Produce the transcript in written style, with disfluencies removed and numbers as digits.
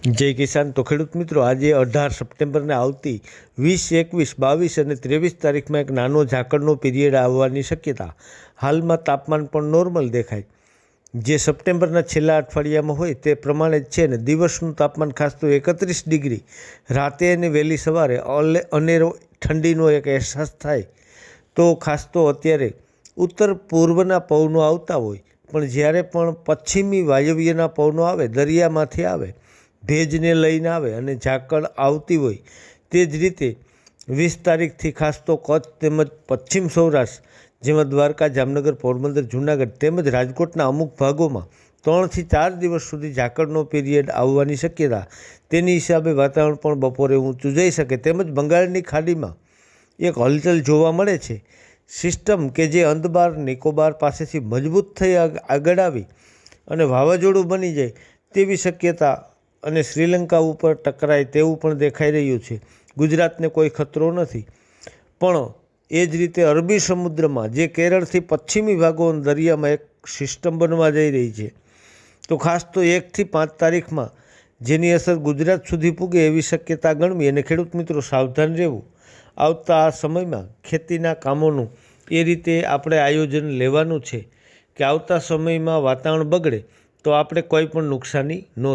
જય કિસાન. તો ખેડૂત મિત્રો, આજે 18 સપ્ટેમ્બરને આવતી 20, 21, 22 અને 23 તારીખમાં એક નાનો ઝાકળનો પીરિયડ આવવાની શક્યતા. હાલમાં તાપમાન પણ નોર્મલ દેખાય, જે સપ્ટેમ્બરના છેલ્લા અઠવાડિયામાં હોય તે પ્રમાણે જ છે ને. દિવસનું તાપમાન ખાસ તો 31 ડિગ્રી, રાતે અને વહેલી સવારે અનેરો ઠંડીનો એક અહેસાસ થાય. તો ખાસ તો અત્યારે ઉત્તર પૂર્વના પવનો આવતા હોય, પણ જ્યારે પણ પશ્ચિમી વાયવ્યના પવનો આવે, દરિયામાંથી આવે, ભેજને લઈને આવે અને ઝાકળ આવતી હોય, તે જ રીતે 20 તારીખથી ખાસ તો કચ્છ તેમજ પશ્ચિમ સૌરાષ્ટ્ર, જેમાં દ્વારકા, જામનગર, પોરબંદર, જૂનાગઢ તેમજ રાજકોટના અમુક ભાગોમાં 3 થી 4 દિવસ સુધી ઝાકળનો પીરિયડ આવવાની શક્યતા. તેની હિસાબે વાતાવરણ પણ બપોરે ઊંચું જઈ શકે. તેમજ બંગાળની ખાડીમાં એક હલચલ જોવા મળે છે. સિસ્ટમ કે જે અંદબાર નિકોબાર પાસેથી મજબૂત થઈ આગળ આવી અને વાવાઝોડું બની જાય તેવી શક્યતા અને શ્રીલંકા ઉપર ટકરાય તેવું પણ દેખાઈ રહ્યું છે. ગુજરાતને કોઈ ખતરો નથી, પણ એ જ રીતે અરબી સમુદ્રમાં જે કેરળથી પશ્ચિમી ભાગો દરિયામાં એક સિસ્ટમ બનવા જઈ રહી છે. તો ખાસ તો 1 થી 5 તારીખમાં જેની અસર ગુજરાત સુધી પૂગે એવી શક્યતા ગણવી અને ખેડૂત મિત્રો સાવધાન રહેવું. આવતા આ સમયમાં ખેતીના કામોનું એ રીતે આપણે આયોજન લેવાનું છે કે આવતા સમયમાં વાતાવરણ બગડે તો આપણે કોઈ પણ નુકસાની ન થાય.